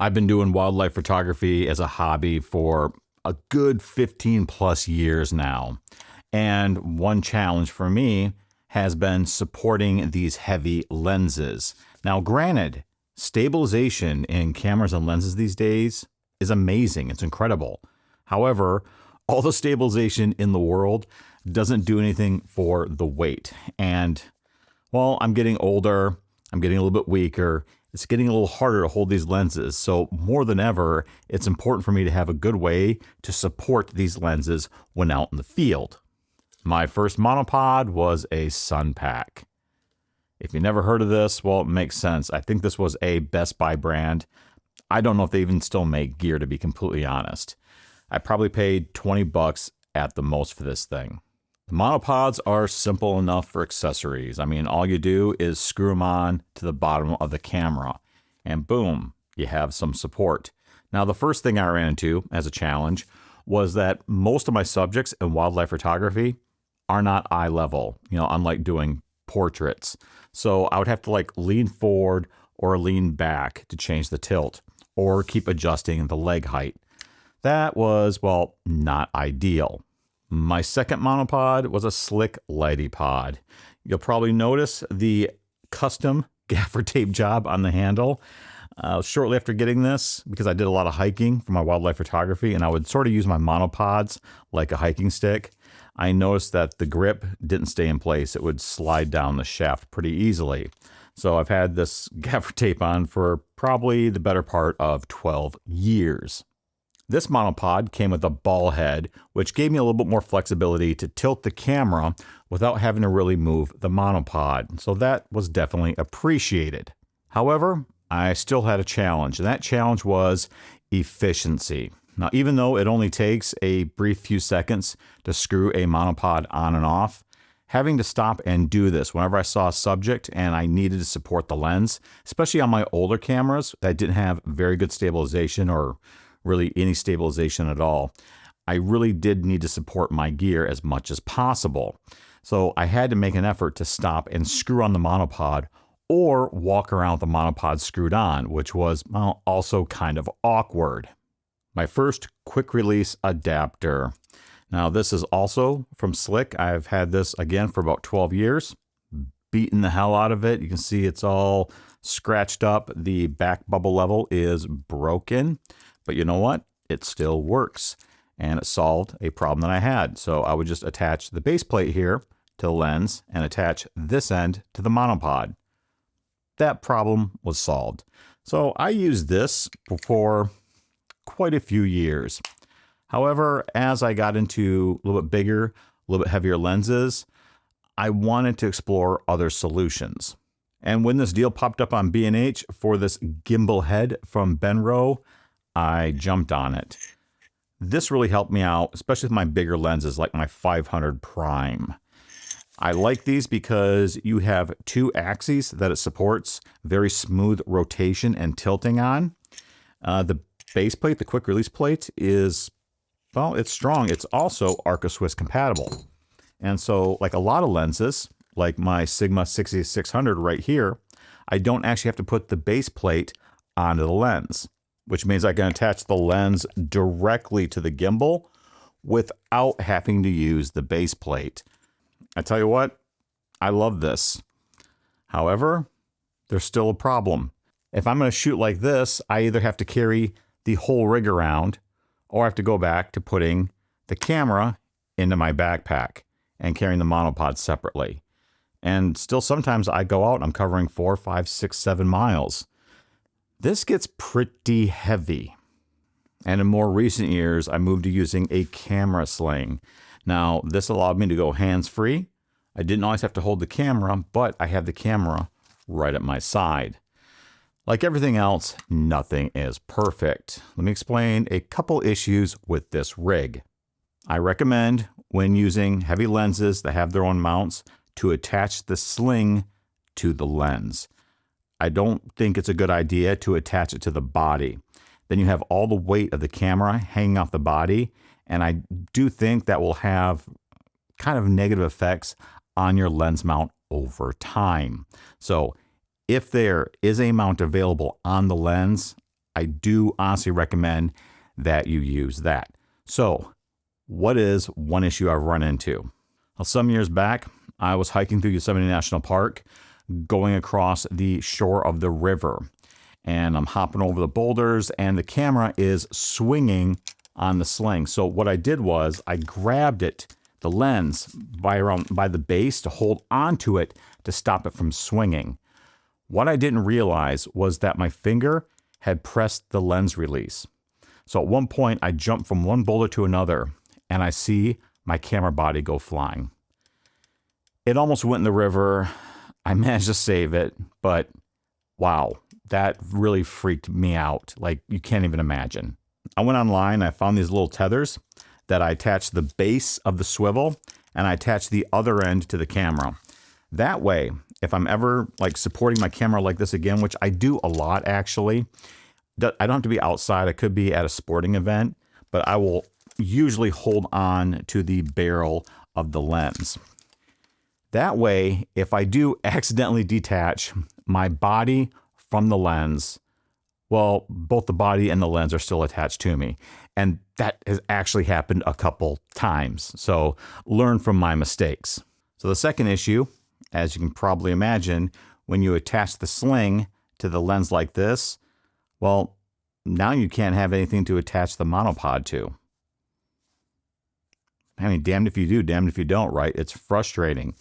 I've been doing wildlife photography as a hobby for a good 15 plus years now. And one challenge for me has been supporting these heavy lenses. Now, granted, stabilization in cameras and lenses these days is amazing. It's incredible. However, all the stabilization in the world doesn't do anything for the weight. And well, I'm getting older, I'm getting a little bit weaker. It's getting a little harder to hold these lenses. So more than ever, it's important for me to have a good way to support these lenses when out in the field. My first monopod was a Sun Pack. If you never heard of this, well, it makes sense. I think this was a Best Buy brand. I don't know if they even still make gear, to be completely honest. I probably paid 20 bucks at the most for this thing. The monopods are simple enough for accessories. I mean, all you do is screw them on to the bottom of the camera and boom, you have some support. Now, the first thing I ran into as a challenge was that most of my subjects in wildlife photography are not eye level, unlike doing portraits. So I would have to lean forward or lean back to change the tilt or keep adjusting the leg height. That was, well, not ideal. My second monopod was a slick lighty pod. You'll probably notice the custom gaffer tape job on the handle. Shortly after getting this, because I did a lot of hiking for my wildlife photography and I would sort of use my monopods like a hiking stick, I noticed that the grip didn't stay in place. It would slide down the shaft pretty easily. So I've had this gaffer tape on for probably the better part of 12 years. This monopod came with a ball head, which gave me a little bit more flexibility to tilt the camera without having to really move the monopod. So that was definitely appreciated. However, I still had a challenge, and that challenge was efficiency. Now, even though it only takes a brief few seconds to screw a monopod on and off, having to stop and do this whenever I saw a subject and I needed to support the lens, especially on my older cameras that didn't have very good stabilization or really any stabilization at all, I really did need to support my gear as much as possible. So I had to make an effort to stop and screw on the monopod or walk around with the monopod screwed on, which was also kind of awkward. My first quick release adapter. Now this is also from Slick. I've had this again for about 12 years, beaten the hell out of it. You can see it's all scratched up. The back bubble level is broken. But you know what? It still works. And it solved a problem that I had. So I would just attach the base plate here to the lens and attach this end to the monopod. That problem was solved. So I used this for quite a few years. However, as I got into a little bit bigger, a little bit heavier lenses, I wanted to explore other solutions. And when this deal popped up on B&H for this gimbal head from Benro, I jumped on it. This really helped me out, especially with my bigger lenses like my 500 prime. I like these because you have two axes that it supports, very smooth rotation and tilting on. The base plate, the quick release plate is, well, it's strong. It's also Arca Swiss compatible. And so like a lot of lenses, like my Sigma 6600 right here, I don't actually have to put the base plate onto the lens, which means I can attach the lens directly to the gimbal without having to use the base plate. I tell you what, I love this. However, there's still a problem. If I'm going to shoot like this, I either have to carry the whole rig around or I have to go back to putting the camera into my backpack and carrying the monopod separately. And still sometimes I go out, I'm covering 4, 5, 6, 7 miles. This gets pretty heavy. And in more recent years, I moved to using a camera sling. Now, this allowed me to go hands-free. I didn't always have to hold the camera, but I have the camera right at my side. Like everything else, nothing is perfect. Let me explain a couple issues with this rig. I recommend, when using heavy lenses that have their own mounts, to attach the sling to the lens. I don't think it's a good idea to attach it to the body. Then you have all the weight of the camera hanging off the body, and I do think that will have kind of negative effects on your lens mount over time. So if there is a mount available on the lens, I do honestly recommend that you use that. So what is one issue I've run into? Well, some years back, I was hiking through Yosemite National Park, going across the shore of the river, and I'm hopping over the boulders, and the camera is swinging on the sling. So what I did was I grabbed it, the lens, by the base to hold onto it to stop it from swinging. What I didn't realize was that my finger had pressed the lens release. So at one point, I jumped from one boulder to another, and I see my camera body go flying. It almost went in the river. I managed to save it, but wow, that really freaked me out. Like, you can't even imagine. I went online, I found these little tethers that I attached the base of the swivel, and I attached the other end to the camera. That way, if I'm ever like supporting my camera like this again, which I do a lot actually, I don't have to be outside. I could be at a sporting event, but I will usually hold on to the barrel of the lens. That way, if I do accidentally detach my body from the lens, well, both the body and the lens are still attached to me. And that has actually happened a couple times. So learn from my mistakes. So the second issue, as you can probably imagine, when you attach the sling to the lens like this, well, now you can't have anything to attach the monopod to. I mean, damned if you do, damned if you don't, right? It's frustrating.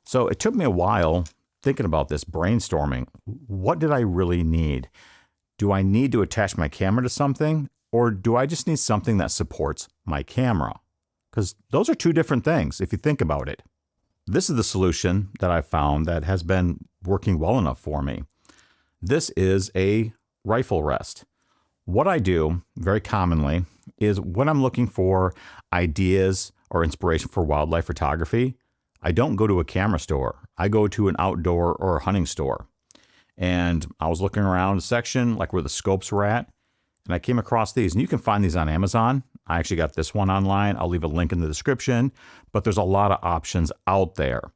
So it took me a while thinking about this, brainstorming. What did I really need? Do I need to attach my camera to something, or do I just need something that supports my camera? Because those are two different things if you think about it. This is the solution that I found that has been working well enough for me. This is a rifle rest. What I do very commonly is when I'm looking for ideas or inspiration for wildlife photography, I don't go to a camera store. I go to an outdoor or a hunting store. And I was looking around a section like where the scopes were at, and I came across these. And you can find these on Amazon. I actually got this one online. I'll leave a link in the description, but there's a lot of options out there.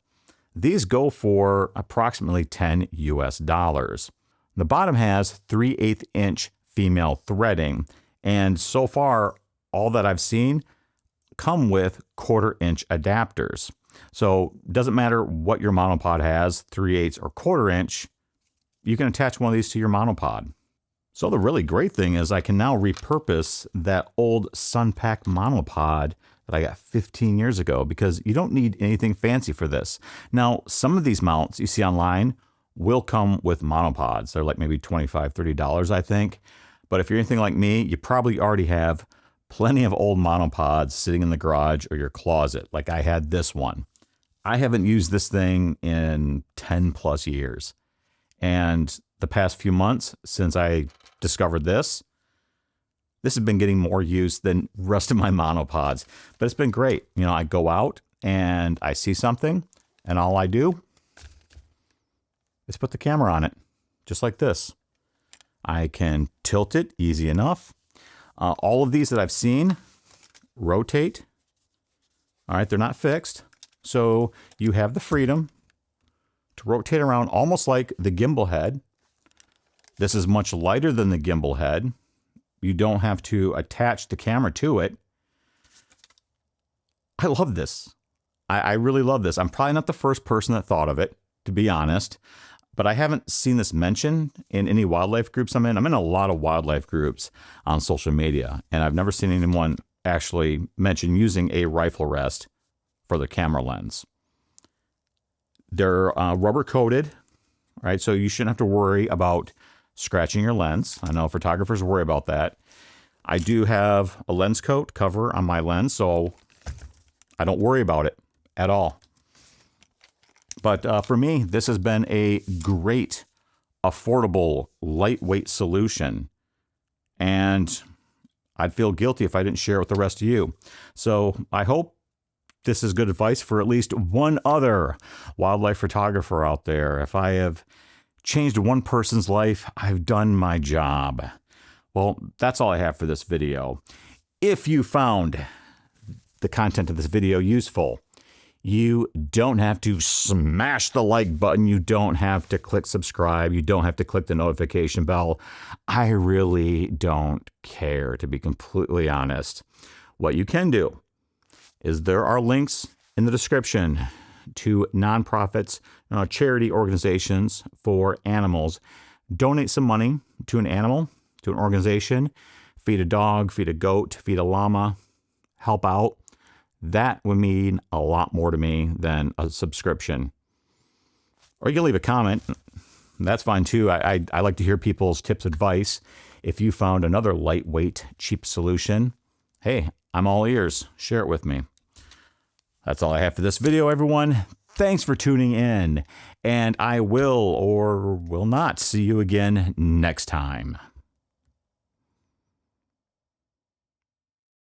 These go for approximately $10 US. The bottom has 3/8 inch female threading, and so far, all that I've seen come with 1/4 inch adapters. So it doesn't matter what your monopod has, 3/8 or 1/4 inch, you can attach one of these to your monopod. So the really great thing is I can now repurpose that old SunPack monopod that I got 15 years ago, because you don't need anything fancy for this. Now, some of these mounts you see online will come with monopods. They're like maybe $25, $30, I think. But if you're anything like me, you probably already have plenty of old monopods sitting in the garage or your closet. Like I had this one. I haven't used this thing in 10 plus years. And the past few months since I discovered this has been getting more use than the rest of my monopods. But it's been great. You know, I go out and I see something, and all I do is put the camera on it, just like this. I can tilt it easy enough. All of these that I've seen rotate. All right, they're not fixed. So you have the freedom to rotate around almost like the gimbal head. This is much lighter than the gimbal head. You don't have to attach the camera to it. I love this. I really love this. I'm probably not the first person that thought of it, to be honest, but I haven't seen this mentioned in any wildlife groups I'm in. I'm in a lot of wildlife groups on social media, and I've never seen anyone actually mention using a rifle rest for the camera lens. They're rubber coated, right? So you shouldn't have to worry about scratching your lens. I know photographers worry about that. I do have a lens coat cover on my lens, so I don't worry about it at all. But for me, this has been a great, affordable, lightweight solution. And I'd feel guilty if I didn't share it with the rest of you. So I hope this is good advice for at least one other wildlife photographer out there. If I have changed one person's life, I've done my job. Well, that's all I have for this video. If you found the content of this video useful, You don't have to smash the like button. You don't have to click subscribe. You don't have to click the notification bell. I really don't care, to be completely honest. What you can do is there are links in the description to nonprofits, charity organizations for animals. Donate some money to an animal, to an organization. Feed a dog, feed a goat, feed a llama. Help out. That would mean a lot more to me than a subscription. Or you can leave a comment. That's fine too. I like to hear people's tips, advice. If you found another lightweight, cheap solution, hey, I'm all ears. Share it with me. That's all I have for this video, everyone. Thanks for tuning in, and I will or will not see you again next time.